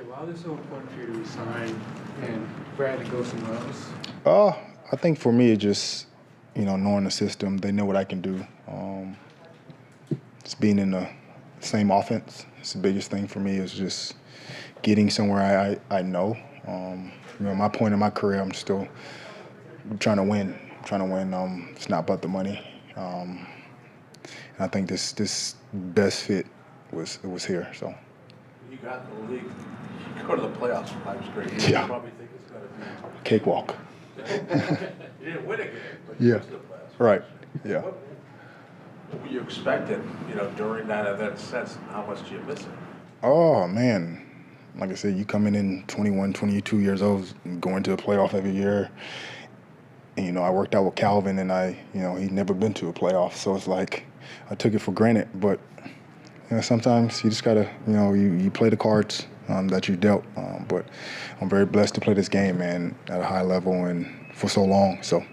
Why was it so important for you to resign and Brad to go somewhere else? I think for me, it just, knowing the system, they know what I can do. Just being in the same offense, it's the biggest thing for me is just getting somewhere I know. My point in my career, I'm still trying to win. It's not about the money. And I think this best fit was here. So. You got in the league. You go to the playoffs for 5 straight years. Yeah. You probably think it's going to be Cakewalk. You didn't win a game, but Yeah. you went to the playoffs. Right. Yeah. What were you expecting, during that sense? How much do you miss it? Oh, man. Like I said, you coming in 21, 22 years old, going to the playoff every year. And, I worked out with Calvin, and he'd never been to a playoff. So it's like I took it for granted. But, sometimes you just got to, you play the cards that you dealt. But I'm very blessed to play this game, man, at a high level and for so long. So.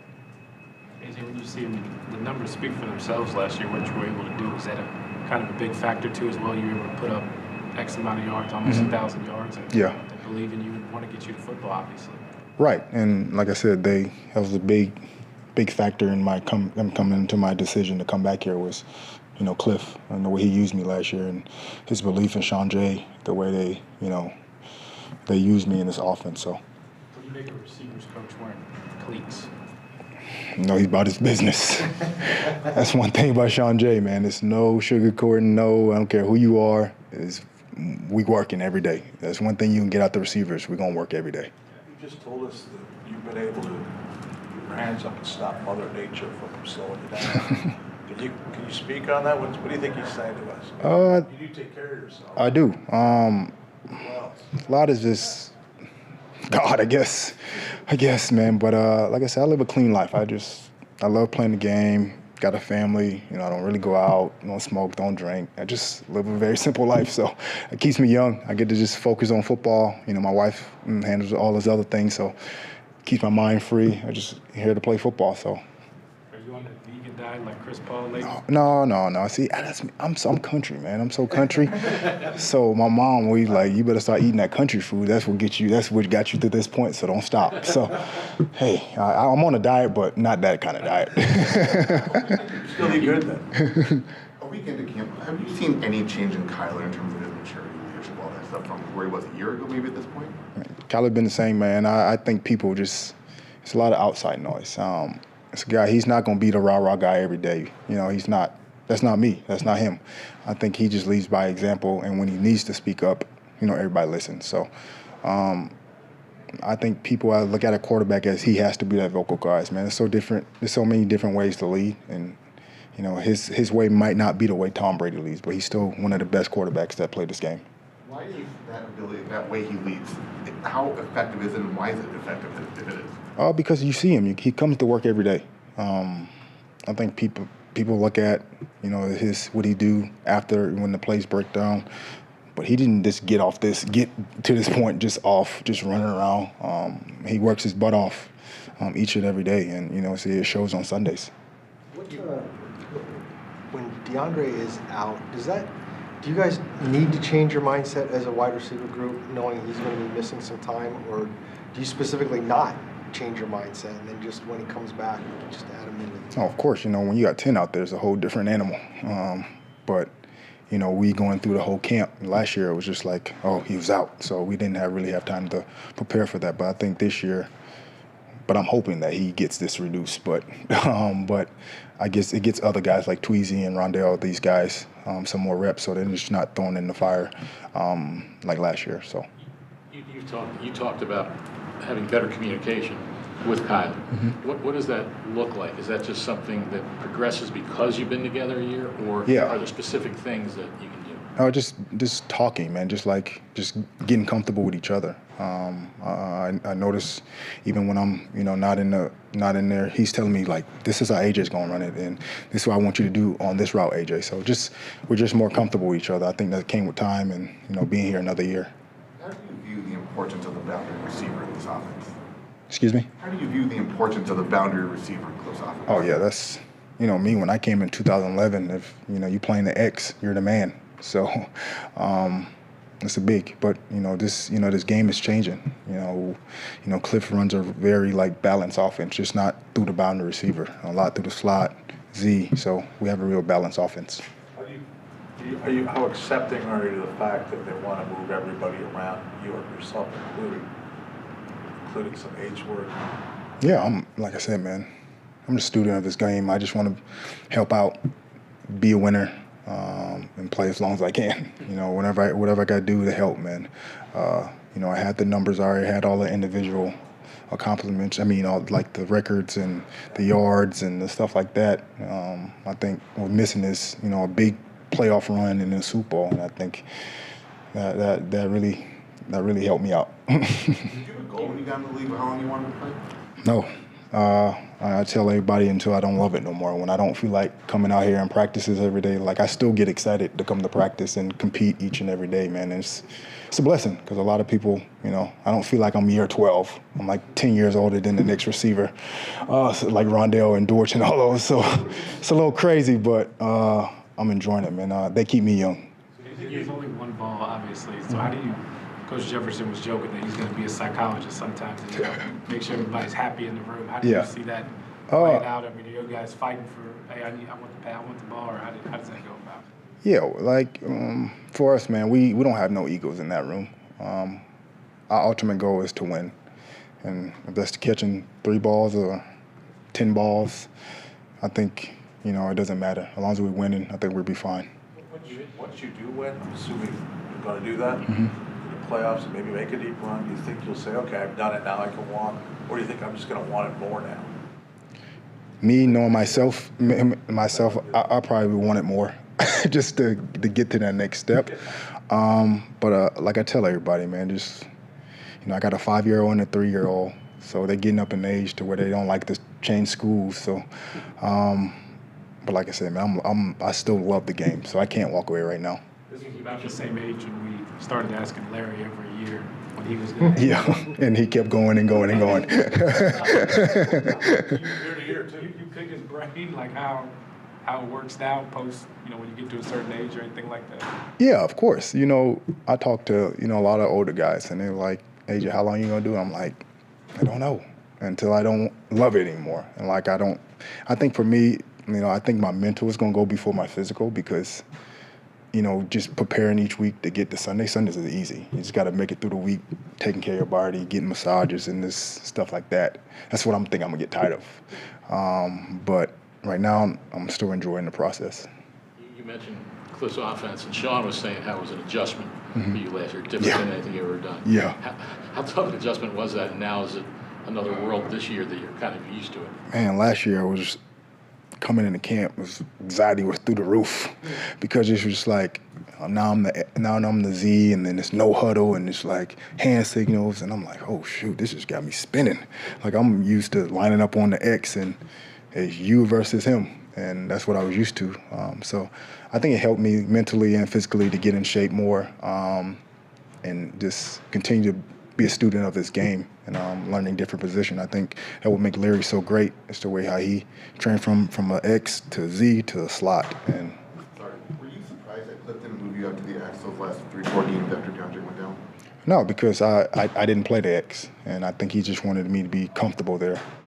AJ, when you see the numbers speak for themselves last year, what you were able to do, was that a kind of a big factor too as well? You were able to put up X amount of yards, almost 1,000 yards, and Yeah. they believe in you and want to get you to football, obviously. Right, and like I said, that was a big factor in them coming into my decision to come back here was, Cliff and the way he used me last year and his belief in Sean Jay, the way they used me in this offense. So. What do you make a receivers coach wearing cleats? He's about his business. That's one thing about Sean Jay, man. It's no sugarcoating, no, I don't care who you are. We working every day. That's one thing you can get out the receivers. We're going to work every day. You just told us that you've been able to put your hands up and stop Mother Nature from slowing you down. Can you speak on that? What do you think he's saying to us? You do take care of yourself. I do. Well, A lot is just God, I guess, man. But like I said, I live a clean life. I love playing the game. Got a family. I don't really go out. Don't smoke. Don't drink. I just live a very simple life. So it keeps me young. I get to just focus on football. My wife handles all those other things. So it keeps my mind free. I just here to play football. So. Are you on the vegan diet like Chris Paul lately? No. See, I'm country, man. I'm so country. So my mom, we like, you better start eating that country food. That's what got you to this point. So don't stop. So, hey, I'm on a diet, but not that kind of diet. still be good then. A week into camp, have you seen any change in Kyler in terms of his maturity, leadership, all that stuff from where he was a year ago, maybe at this point? Kyler been the same, man. I think people it's a lot of outside noise. It's a guy, he's not going to be the rah-rah guy every day. He's not. That's not me. That's not him. I think he just leads by example, and when he needs to speak up, everybody listens. So I think people look at a quarterback as he has to be that vocal guy, man. It's so different. There's so many different ways to lead, and his way might not be the way Tom Brady leads, but he's still one of the best quarterbacks that played this game. Why do you think that ability, that way he leads, how effective is it, and why is it effective if it is? Because you see him. He comes to work every day. I think people look at, what he do after when the plays break down. But he didn't just get to this point just running around. He works his butt off each and every day, and, see, it shows on Sundays. When DeAndre is out, do you guys need to change your mindset as a wide receiver group, knowing he's going to be missing some time, or do you specifically not change your mindset and then just when he comes back, just add him in? Oh, of course, when you got 10 out there, it's a whole different animal. But we going through the whole camp. Last year, it was just like, oh, he was out. So we didn't really have time to prepare for that. But I think this year, I'm hoping that he gets this reduced. But I guess it gets other guys like Tweezy and Rondell, these guys, some more reps. So they're just not thrown in the fire like last year. So You talked about having better communication with Kyler. Mm-hmm. What does that look like? Is that just something that progresses because you've been together a year, or Yeah. are there specific things that you can do? No, just talking, man. Just getting comfortable with each other. I notice even when I'm, not in there, he's telling me like, this is how AJ's gonna run it, and this is what I want you to do on this route, AJ. So we're just more comfortable with each other. I think that came with time and being here another year. How do you view the importance of the boundary receiver in this offense? Excuse me? How do you view the importance of the boundary receiver in close offense? Oh yeah, that's me when I came in 2011. If you playing the X, you're the man. So it's a big. But this game is changing. Cliff runs a very balanced offense, just not through the boundary receiver, a lot through the slot, Z. So we have a real balanced offense. How accepting are you to the fact that they want to move everybody around, you and yourself including some H word? Yeah, like I said, man, I'm a student of this game. I just want to help out, be a winner, and play as long as I can. Whatever I got to do to help, man. I had the numbers, I already had all the individual accomplishments. I mean, all the records and the yards and the stuff like that. I think we're missing is a big playoff run in the Super Bowl, and I think that really helped me out. Did you have a goal when you got in the league of how long you wanted to play? No. I tell everybody until I don't love it no more. When I don't feel like coming out here and practices every day, I still get excited to come to practice and compete each and every day, man. It's a blessing because a lot of people, I don't feel like I'm year 12. I'm 10 years older than the next receiver, like Rondell and Dortch and all those. So it's a little crazy, but I'm enjoying it, man. They keep me young. There's only one ball, obviously. So how do you? Coach Jefferson was joking that he's going to be a psychologist sometimes and make sure everybody's happy in the room. How do you see that playing out? I mean, are you guys fighting for, hey, I want the ball, or how does that go about? Yeah, for us, man, we don't have no egos in that room. Our ultimate goal is to win. And if that's catching 3 balls or 10 balls, I think, it doesn't matter. As long as we're winning, I think we'll be fine. Once you do win, I'm assuming you're going to do that. Mm-hmm. Playoffs and maybe make a deep run, do you think you'll say, okay, I've done it, now I can walk? Or do you think I'm just going to want it more now? Me knowing myself, I probably want it more just to get to that next step. But like I tell everybody, man, just, I got a 5-year-old and a 3-year-old, so they're getting up in age to where they don't like to change schools. So, but like I said, man, I still love the game, so I can't walk away right now. This was about the same age when we started asking Larry every year when he was going to. Yeah, and he kept going and going and going. Year to year, too. You pick his brain, how it works now post, when you get to a certain age or anything like that? Yeah, of course. I talk to, a lot of older guys, and they're like, AJ, how long you going to do it? I'm like, I don't know until I don't love it anymore. And I think for me, I think my mental is going to go before my physical because – just preparing each week to get to Sunday. Sundays is easy. You just got to make it through the week, taking care of your body, getting massages and this stuff like that. That's what I'm going to get tired of. But right now, I'm still enjoying the process. You mentioned Cliff's offense, and Sean was saying how it was an adjustment for you last year, different than anything you've ever done. Yeah. How tough an adjustment was that, and now is it another world this year that you're kind of used to it? Man, last year I was coming into camp, anxiety was through the roof because it was just now I'm the Z, and then it's no huddle, and it's hand signals, and I'm like, oh shoot, this just got me spinning. I'm used to lining up on the X, and it's you versus him, and that's what I was used to. So I think it helped me mentally and physically to get in shape more, and just continue to be a student of this game and learning different position. I think that would make Larry so great. It's the way how he trained from an X to Z to a slot. And sorry, were you surprised that Cliff didn't move you up to the X those last 3-4 games after DeAndre went down? No, because I didn't play the X, and I think he just wanted me to be comfortable there.